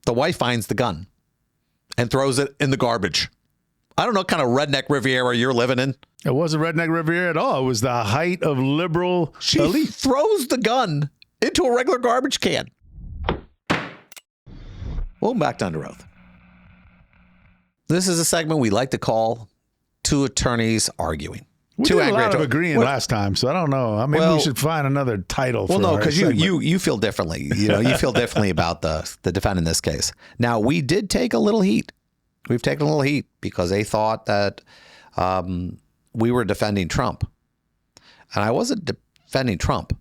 The wife finds the gun and throws it in the garbage. I don't know what kind of redneck Riviera you're living in. It wasn't redneck Riviera at all. It was the height of liberal elite. She throws the gun into a regular garbage can. Welcome back to Under Oath. This is a segment we like to call Two Attorneys Arguing. We did a lot of agreeing last time, so I don't know. Maybe we should find another title for no, because you feel differently. You feel differently about the defendant in this case. Now, we did take a little heat. We've taken a little heat because they thought that we were defending Trump. And I wasn't defending Trump.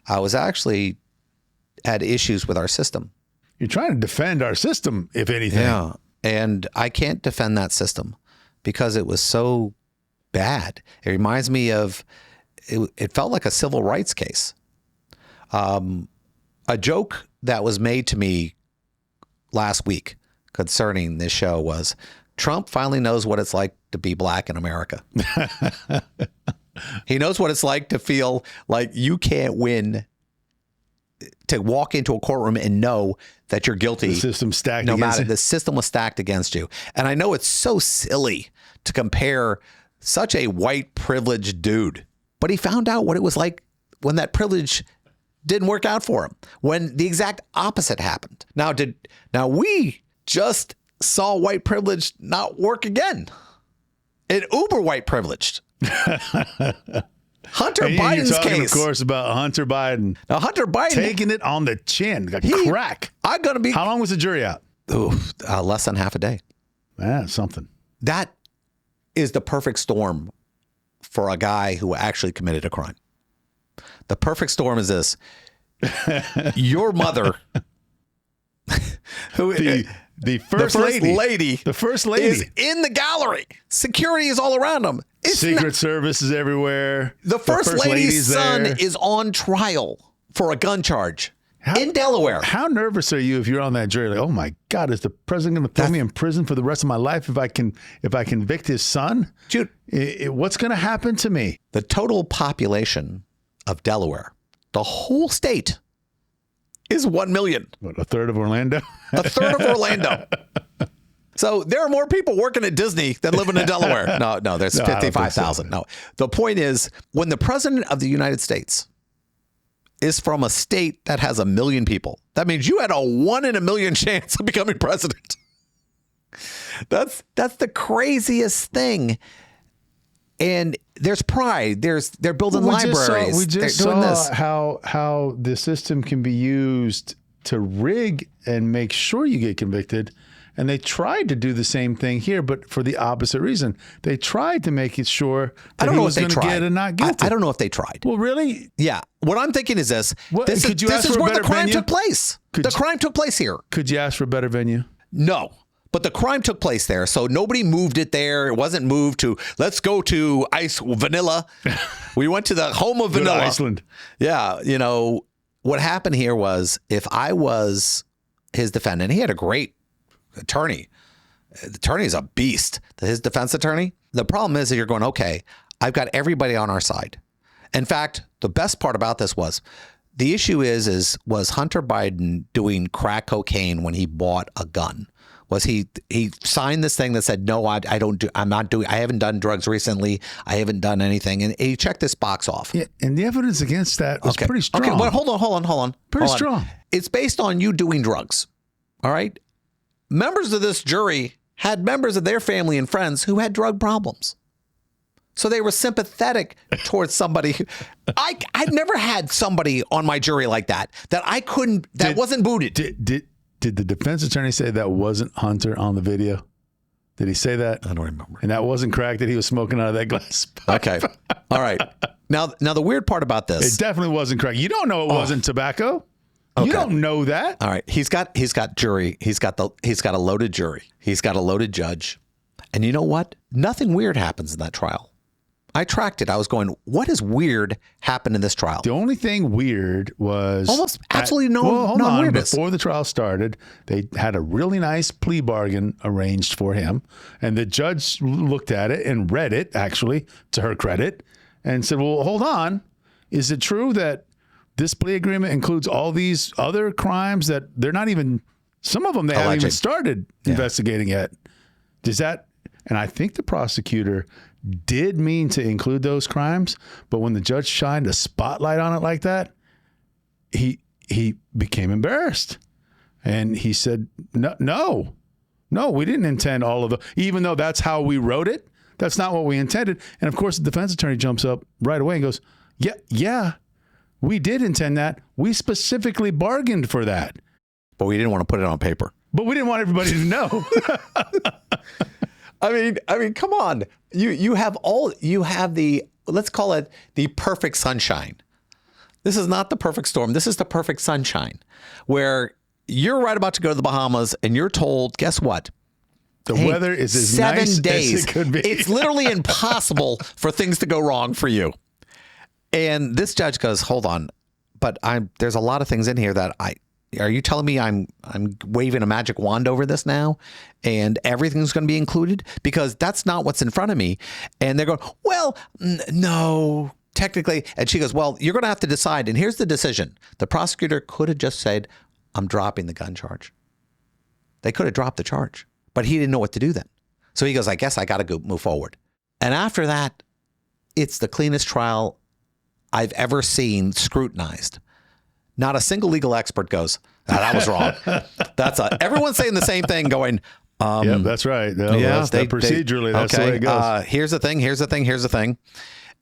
I was actually had issues with our system. You're trying to defend our system, if anything. Yeah. And I can't defend that system because it was so bad. It reminds me of, it felt like a civil rights case. A joke that was made to me last week concerning this show was Trump finally knows what it's like to be black in America. He knows what it's like to feel like you can't win, to walk into a courtroom and know that you're guilty. The system's stacked no against matter you. the system was stacked against you. And I know it's so silly to compare such a white privileged dude, but he found out what it was like when that privilege didn't work out for him, when the exact opposite happened. Now we just saw white privilege not work again. It uber white privileged. Hunter Biden's you're talking, case, of course, about Hunter Biden. Now, Hunter Biden taking it on the chin, crack. I'm gonna be. How long was the jury out? Less than half a day. Something. That is the perfect storm for a guy who actually committed a crime. The perfect storm is this: your mother, who the first lady is in the gallery. Security is all around them. Secret Service is everywhere. The first lady's son is on trial for a gun charge in Delaware. How nervous are you if you're on that jury? Like, oh my God, is the president going to throw me in prison for the rest of my life if I convict his son? Dude, what's going to happen to me? The total population of Delaware, the whole state, is 1 million. What, a third of Orlando? A third of Orlando. So there are more people working at Disney than living in Delaware. No, there's 55,000. No, the point is, when the president of the United States is from a state that has 1 million people, that means you had a 1 in a million chance of becoming president. That's the craziest thing. And there's pride. They're building libraries. We just saw how the system can be used to rig and make sure you get convicted. And they tried to do the same thing here, but for the opposite reason. They tried to make it sure that he was going to get and not guilty. I don't know if they tried. Well, really? Yeah. What I'm thinking is this. This is where the crime took place. The crime took place here. Could you ask for a better venue? No. But the crime took place there, so nobody moved it there. It wasn't moved to, let's go to Vanilla. We went to the home of Vanilla. Iceland. Yeah. What happened here was, if I was his defendant, he had a great attorney. The attorney is a beast. His defense attorney. The problem is that you're going, okay, I've got everybody on our side. In fact, the best part about this was, the issue was Hunter Biden doing crack cocaine when he bought a gun? Was he signed this thing that said, no, I haven't done drugs recently. I haven't done anything. And he checked this box off. Yeah, and the evidence against that was pretty strong. Okay, well, hold on. Pretty strong. It's based on you doing drugs. All right. Members of this jury had members of their family and friends who had drug problems. So they were sympathetic towards somebody. I've never had somebody on my jury like that wasn't booted. Did the defense attorney say that wasn't Hunter on the video? Did he say that? I don't remember. And that wasn't crack that he was smoking out of that glass pipe? Okay. All right. Now the weird part about this. It definitely wasn't crack. You don't know it wasn't tobacco. Okay. You don't know that. All right. He's got jury. He's got a loaded jury. He's got a loaded judge. And you know what? Nothing weird happens in that trial. I tracked it. I was going, what is weird happened in this trial? The only thing weird was almost absolutely no weirdness. Before the trial started, they had a really nice plea bargain arranged for him. And the judge looked at it and read it, actually, to her credit, and said, well, hold on. Is it true that this plea agreement includes all these other crimes that they're not even Some of them they haven't even started investigating yet. Does that? And I think the prosecutor did mean to include those crimes, but when the judge shined a spotlight on it like that, he became embarrassed, and he said, "No, we didn't intend all of the. Even though that's how we wrote it, that's not what we intended." And of course, the defense attorney jumps up right away and goes, "Yeah, we did intend that. We specifically bargained for that, but we didn't want to put it on paper. But we didn't want everybody to know." I mean, come on. You have the, let's call it the perfect sunshine. This is not the perfect storm. This is the perfect sunshine, where you're right about to go to the Bahamas and you're told, guess what? The weather is as nice 7 days. As it could be. It's literally impossible for things to go wrong for you. And this judge goes, hold on, but there's a lot of things in here that are you telling me I'm waving a magic wand over this now and everything's going to be included? Because that's not what's in front of me. And they're going, well, no, technically. And she goes, well, you're going to have to decide. And here's the decision. The prosecutor could have just said, I'm dropping the gun charge. They could have dropped the charge, but he didn't know what to do then. So he goes, I guess I got to go move forward. And after that, it's the cleanest trial I've ever seen scrutinized. Not a single legal expert goes, that was wrong. Everyone's saying the same thing going, yeah, that's right. No, procedurally, that's the way it goes. Here's the thing.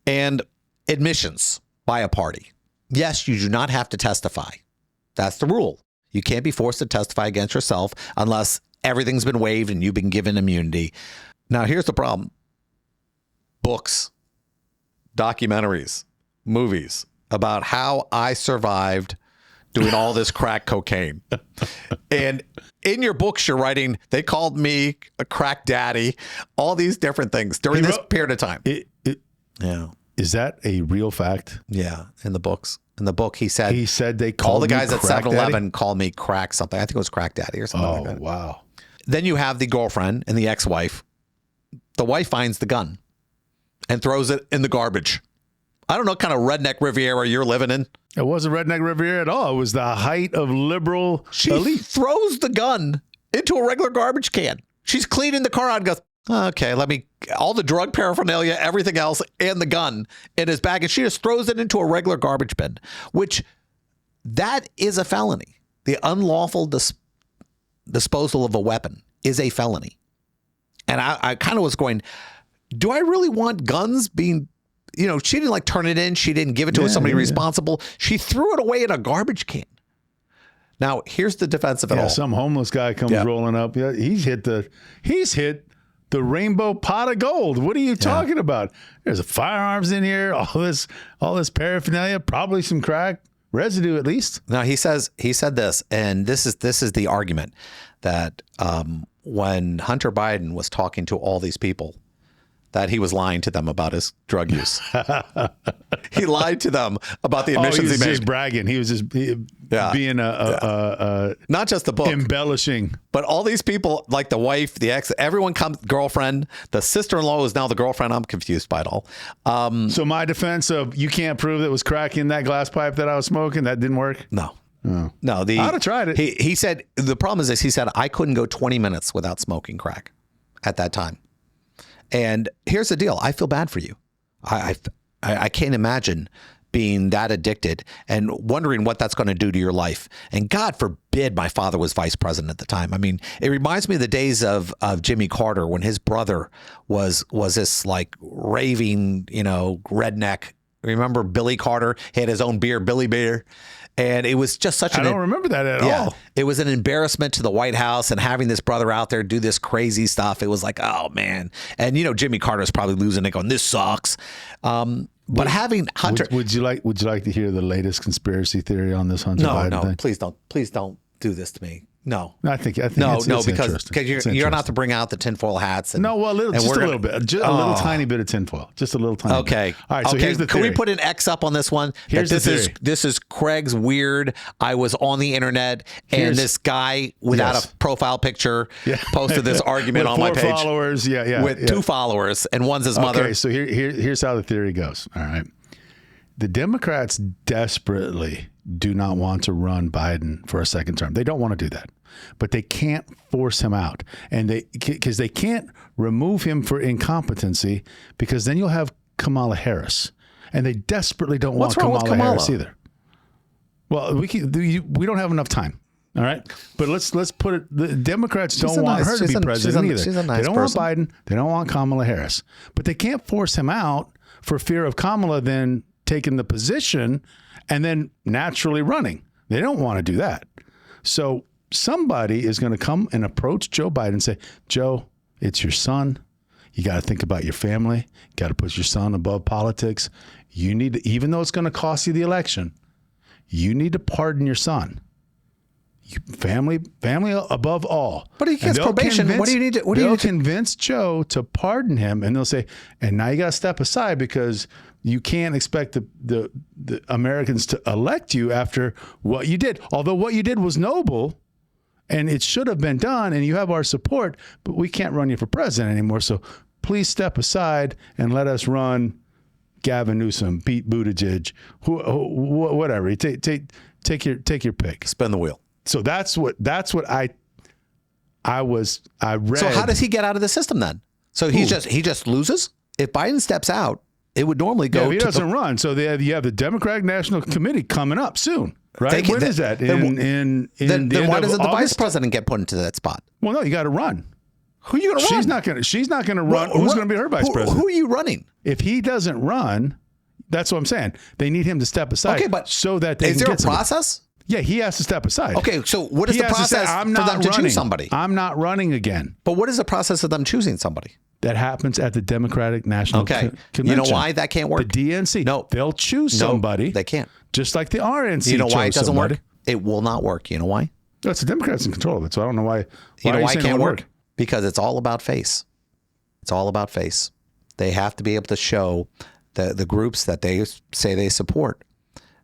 And admissions by a party. Yes, you do not have to testify. That's the rule. You can't be forced to testify against yourself unless everything's been waived and you've been given immunity. Now, here's the problem. Books, documentaries, movies about how I survived doing all this crack cocaine. And in your books, you're writing, they called me a crack daddy, all these different things during this period of time. Yeah. Is that a real fact? Yeah. In the books. In the book, he said they called all the guys at 7-Eleven daddy? called me crack something. I think it was crack daddy or something like that. Oh, wow. Then you have the girlfriend and the ex-wife. The wife finds the gun and throws it in the garbage. I don't know what kind of redneck Riviera you're living in. It wasn't redneck Riviera at all. It was the height of liberal elite. She throws the gun into a regular garbage can. She's cleaning the car out and goes, okay, all the drug paraphernalia, everything else, and the gun in his bag. And she just throws it into a regular garbage bin, which that is a felony. The unlawful disposal of a weapon is a felony. And I kind of was going, do I really want guns being, she didn't turn it in. She didn't give it to somebody responsible. She threw it away in a garbage can. Now, here's the defense of it all. Some homeless guy comes rolling up. Yeah, he's hit the rainbow pot of gold. What are you talking about? There's firearms in here, all this paraphernalia, probably some crack residue at least. Now he said this, and this is the argument that when Hunter Biden was talking to all these people, that he was lying to them about his drug use. He lied to them about the admissions he made. He was just bragging. He was just being not just the book, embellishing. But all these people, like the wife, the ex, everyone comes, girlfriend, the sister-in-law is now the girlfriend. I'm confused by it all. So my defense of you can't prove that was crack in that glass pipe that I was smoking, that didn't work? No. Oh. No. I'd have tried it. He said, the problem is this, he said, I couldn't go 20 minutes without smoking crack at that time. And here's the deal. I feel bad for you. I can't imagine being that addicted and wondering what that's going to do to your life. And God forbid my father was vice president at the time. I mean, it reminds me of the days of Jimmy Carter when his brother was this raving, redneck. Remember Billy Carter? He had his own beer, Billy Beer. And it was just such I don't remember that at all. It was an embarrassment to the White House, and having this brother out there do this crazy stuff. It was like, oh man. And Jimmy Carter's probably losing it going, this sucks. But having Hunter, would you like to hear the latest conspiracy theory on this Hunter Biden thing? Please don't do this to me. No, I think no, it's because you're not to bring out the tinfoil hats. And, just a little bit, a little tiny bit of tinfoil, just a little tiny. Okay, bit. All right. So here's the theory. Can we put an X up on this one? Here's the theory. This is Craig's weird. I was on the internet and this guy without a profile picture posted this argument on my page. 4 followers, with 2 followers, and one's his mother. Okay, so here's how the theory goes. All right, the Democrats desperately do not want to run Biden for a second term. They don't want to do that, but they can't force him out, and because they can't remove him for incompetency, because then you'll have Kamala Harris, and they desperately don't want Kamala Harris either. Well, we don't have enough time. All right, but let's put it. The Democrats don't want her to be president either. They don't want Biden. They don't want Kamala Harris, but they can't force him out for fear of Kamala then taking the position and then naturally running. They don't want to do that. So somebody is going to come and approach Joe Biden and say, Joe, it's your son. You got to think about your family. You got to put your son above politics. You need to, even though it's going to cost you the election, you need to pardon your son. Family above all. But he gets probation. What do you need to? They'll convince Joe to pardon him, and they'll say, and now you got to step aside because you can't expect the Americans to elect you after what you did. Although what you did was noble, and it should have been done, and you have our support, but we can't run you for president anymore. So please step aside and let us run Gavin Newsom, Pete Buttigieg, whatever. Take your pick. Spin the wheel. So that's what I read. So how does he get out of the system then? So he just loses? If Biden steps out, it would normally go. Yeah, if he doesn't run. So you have the Democratic National Committee coming up soon, right? When is that? Then why doesn't the vice president get put into that spot? Well, no, you got to run. Who are you going to run? She's not going to run. Who's going to be her vice president? Who are you running? If he doesn't run, that's what I'm saying. They need him to step aside. Okay, but so that they is there a process? Yeah, he has to step aside. Okay, so what is the process for them to choose somebody? I'm not running again. But what is the process of them choosing somebody? That happens at the Democratic National Convention. You know why that can't work? The DNC. No. They'll choose somebody. They can't. Just like the RNC. You know why it doesn't work? It will not work. You know why? It's the Democrats in control of it, so I don't know why. You know why it can't work? Because it's all about face. It's all about face. They have to be able to show the groups that they say they support.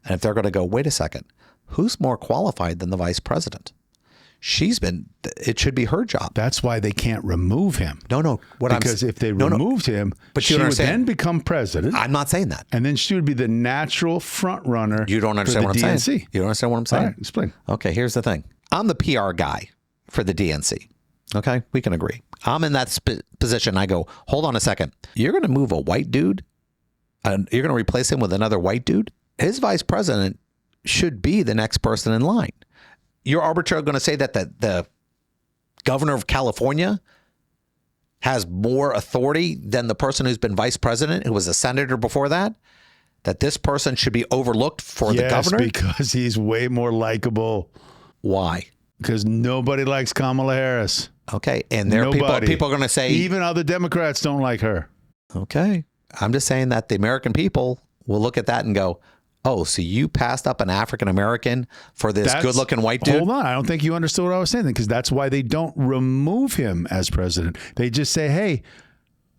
And if they're going to go, wait a second, who's more qualified than the vice president? It should be her job. That's why they can't remove him. No. Because if they removed him, but she would then become president. I'm not saying that. And then she would be the natural front runner. You don't understand what I'm saying. You don't understand what I'm saying? All right, explain. Okay, here's the thing. I'm the PR guy for the DNC. Okay, we can agree. I'm in that position. I go, hold on a second. You're going to move a white dude? And you're going to replace him with another white dude? His vice president should be the next person in line. You're arbitrarily going to say that the governor of California has more authority than the person who's been vice president, who was a senator before that? That this person should be overlooked for the governor? Yes, because he's way more likable. Why? Because nobody likes Kamala Harris. Okay, and there are people are going to say... Even other Democrats don't like her. Okay. I'm just saying that the American people will look at that and go, oh, so you passed up an African-American for this good-looking white dude? Hold on. I don't think you understood what I was saying, because that's why they don't remove him as president. They just say, hey,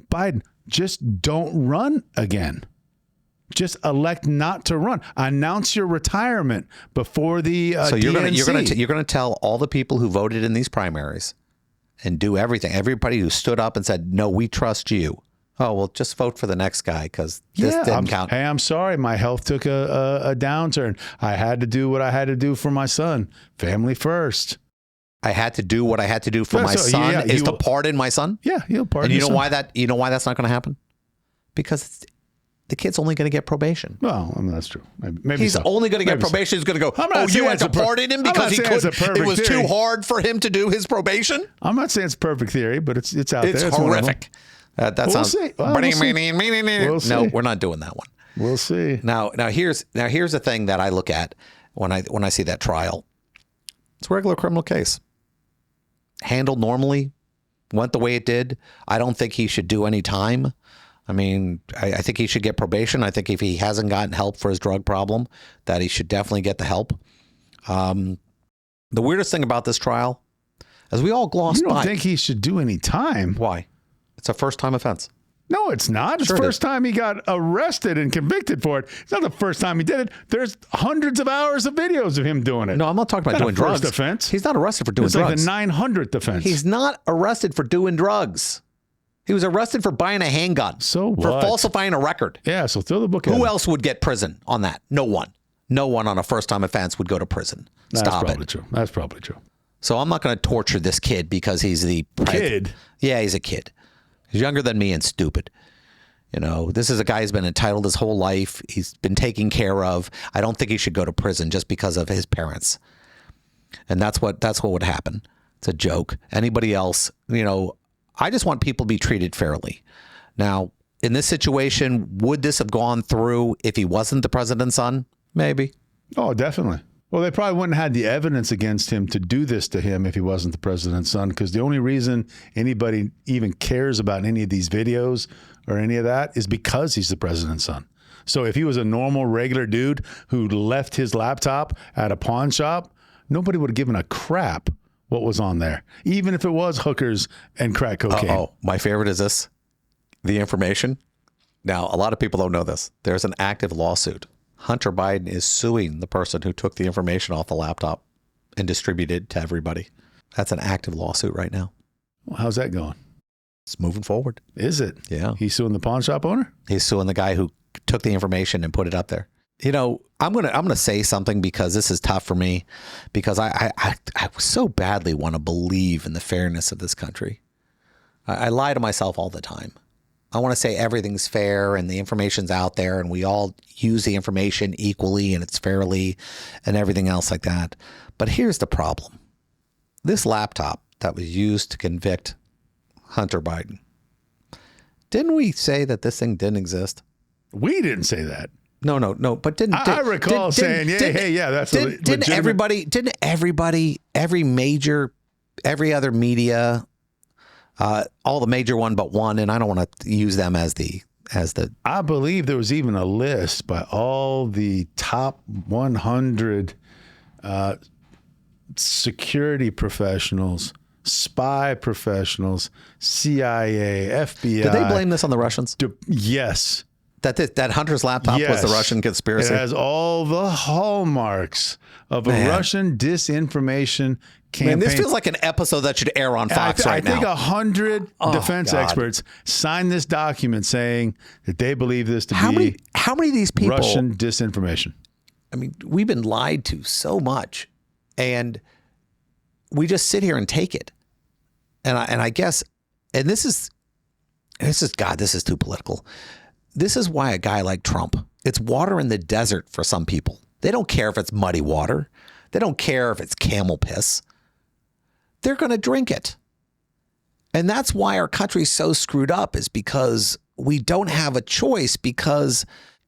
Biden, just don't run again. Just elect not to run. Announce your retirement before the so DNC. you're going to tell all the people who voted in these primaries and do everything. Everybody who stood up and said, no, we trust you. Oh, well, just vote for the next guy because this didn't count. Hey, I'm sorry. My health took a downturn. I had to do what I had to do for my son. Family first. I had to do what I had to do for my son to pardon my son? Yeah, he'll pardon and you know why that's not going to happen? Because the kid's only going to get probation. Well, I mean, that's true. Maybe he's only going to get probation. He's going to go, you had to pardon him because it was too hard for him to do his probation? I'm not saying it's a perfect theory, but it's out there. It's horrific. That sounds. See. Well, we'll see. No, we're not doing that one. We'll see. Now here's the thing that I look at when I see that trial. It's a regular criminal case. Handled normally, went the way it did. I don't think he should do any time. I mean, I think he should get probation. I think if he hasn't gotten help for his drug problem, that he should definitely get the help. The weirdest thing about this trial is we all glossed by. You don't think he should do any time? Why? It's a first-time offense. No, it's not. It's the first time he got arrested and convicted for it. It's not the first time he did it. There's hundreds of hours of videos of him doing it. No, I'm not talking about doing drugs. First offense. He's not arrested for doing drugs. It's like the 900th offense. He's not arrested for doing drugs. He was arrested for buying a handgun. So what? For falsifying a record. Yeah, so throw the book at Who him. else would get prison on that? No one. no one on a first-time offense would go to prison. Stop it. True. That's probably true. So I'm not going to torture this kid because he's the Kid? Yeah, he's a kid. He's younger than me and stupid. This is a guy who's been entitled his whole life. He's been taken care of. I don't think he should go to prison just because of his parents. And that's what would happen. It's a joke. Anybody else, I just want people to be treated fairly. Now, in this situation, would this have gone through if he wasn't the president's son? Maybe. Oh, definitely. Well, they probably wouldn't have had the evidence against him to do this to him if he wasn't the president's son, because the only reason anybody even cares about any of these videos or any of that is because he's the president's son. So if he was a normal, regular dude who left his laptop at a pawn shop, nobody would have given a crap what was on there, even if it was hookers and crack cocaine. Oh, my favorite is this, the information. Now, a lot of people don't know this. There's an active lawsuit. Hunter Biden is suing the person who took the information off the laptop and distributed it to everybody. That's an active lawsuit right now. Well, how's that going? It's moving forward. Is it? Yeah. He's suing the pawn shop owner? He's suing the guy who took the information and put it up there. I'm gonna say something because this is tough for me, because I so badly want to believe in the fairness of this country. I lie to myself all the time. I want to say everything's fair and the information's out there and we all use the information equally and it's fairly and everything else like that. But here's the problem. This laptop that was used to convict Hunter Biden, didn't we say that this thing didn't exist? We didn't say that. No. But I recall saying, that's didn't everybody, every other media, all the major one but one, and I don't want to use them as the. I believe there was even a list by all the top 100 security professionals, spy professionals, CIA, FBI. Did they blame this on the Russians? Yes. That Hunter's laptop was the Russian conspiracy? It has all the hallmarks of a Russian disinformation campaign. Man, this feels like an episode that should air on Fox right now. I think 100 defense experts signed this document saying that they believe this to be how many of these people, Russian disinformation. I mean, we've been lied to so much, and we just sit here and take it. And I guess, and this is too political. This is why a guy like Trump, it's water in the desert for some people. They don't care if it's muddy water. They don't care if it's camel piss. They're going to drink it. And that's why our country's so screwed up, is because we don't have a choice, because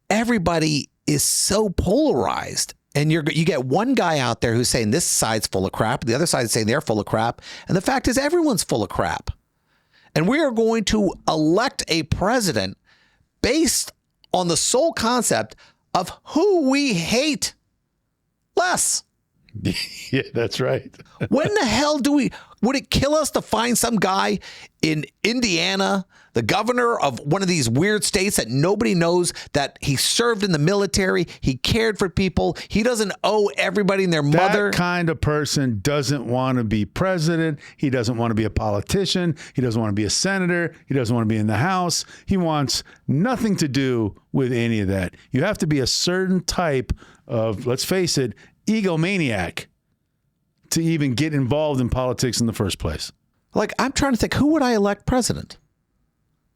everybody is so polarized. And you get one guy out there who's saying this side's full of crap. The other side's saying they're full of crap. And the fact is everyone's full of crap. And we are going to elect a president based on the sole concept of who we hate less. Yeah, that's right. When the hell would it kill us to find some guy in Indiana, the governor of one of these weird states that nobody knows, that he served in the military, he cared for people, he doesn't owe everybody and their mother? That kind of person doesn't want to be president. He doesn't want to be a politician. He doesn't want to be a senator. He doesn't want to be in the House. He wants nothing to do with any of that. You have to be a certain type of, let's face it, egomaniac to even get involved in politics in the first place. Like, I'm trying to think, who would I elect president?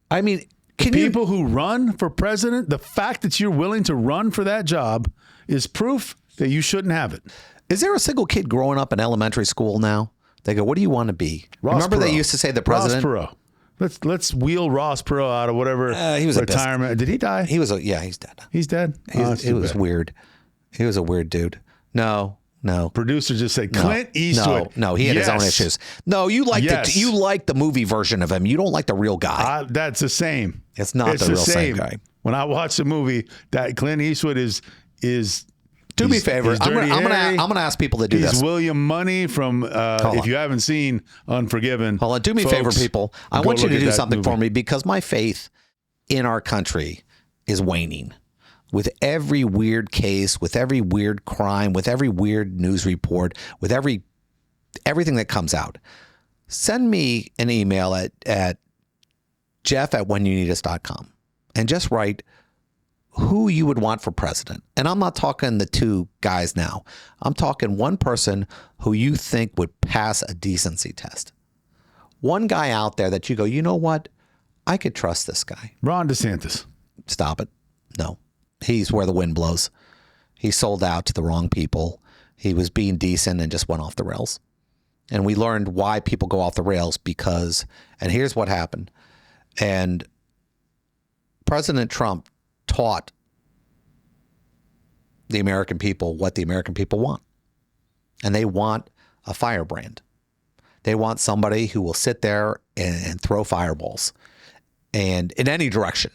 I mean, people who run for president, the fact that you're willing to run for that job is proof that you shouldn't have it. Is there a single kid growing up in elementary school now? They go, what do you want to be? Remember they used to say the president? Ross Perot. Let's wheel Ross Perot out of whatever he was retirement. Did he die? He's dead. He's dead? It was weird. He was a weird dude. No. Producer just said Clint Eastwood. No, he had his own issues. No, you like the movie version of him. You don't like the real guy. That's the same. It's not the real same guy. When I watch the movie, that Clint Eastwood is. Do me a favor. I'm gonna ask people to do this. He's William Money from. If you haven't seen Unforgiven, hold on. Do me a favor, people. I want you to do something for me, because my faith in our country is waning. With every weird case, with every weird crime, with every weird news report, with everything that comes out, send me an email at jeff@whenyounneedus.com and just write, who you would want for president. And I'm not talking the two guys now. I'm talking one person who you think would pass a decency test. One guy out there that you go, you know what? I could trust this guy. Ron DeSantis. Stop it. No. He's where the wind blows. He sold out to the wrong people. He was being decent and just went off the rails. And we learned why people go off the rails because, and here's what happened. And President Trump taught the American people what the American people want. And they want a firebrand. They want somebody who will sit there and throw fireballs and in any direction.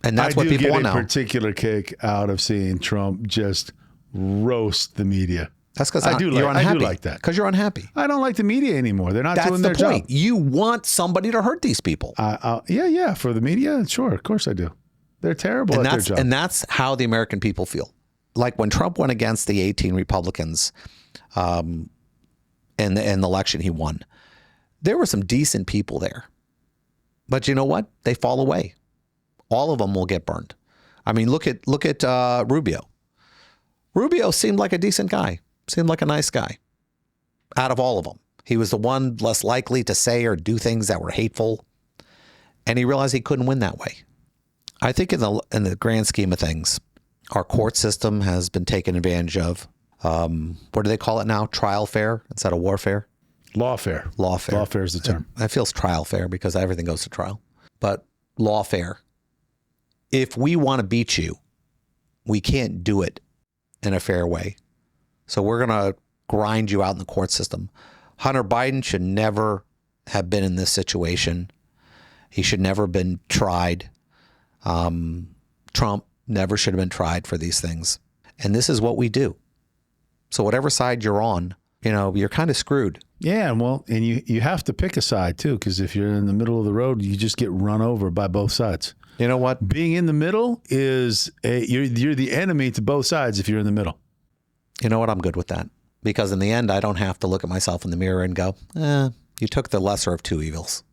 And that's what people want now. I do get a particular kick out of seeing Trump just roast the media. That's because you're unhappy. I do like that. Because you're unhappy. I don't like the media anymore. They're not doing their job. You want somebody to hurt these people. Yeah. For the media, sure. Of course I do. They're terrible at their job. And that's how the American people feel. Like when Trump went against the 18 Republicans in the election he won, there were some decent people there. But you know what? They fall away. All of them will get burned. I mean, look at Rubio. Rubio seemed like a decent guy. Seemed like a nice guy. Out of all of them, he was the one less likely to say or do things that were hateful, and he realized he couldn't win that way. I think in the grand scheme of things, our court system has been taken advantage of. What do they call it now? Trial fair instead of warfare? Lawfare. Lawfare. Lawfare is the term. It feels trial fair because everything goes to trial. But lawfare. If we want to beat you, we can't do it in a fair way. So we're going to grind you out in the court system. Hunter Biden should never have been in this situation. He should never have been tried. Trump never should have been tried for these things. And this is what we do. So whatever side you're on, you're kind of screwed. Yeah, and you have to pick a side too, because if you're in the middle of the road, you just get run over by both sides. You know what? Being in the middle is you're the enemy to both sides if you're in the middle. You know what? I'm good with that. Because in the end, I don't have to look at myself in the mirror and go, you took the lesser of two evils.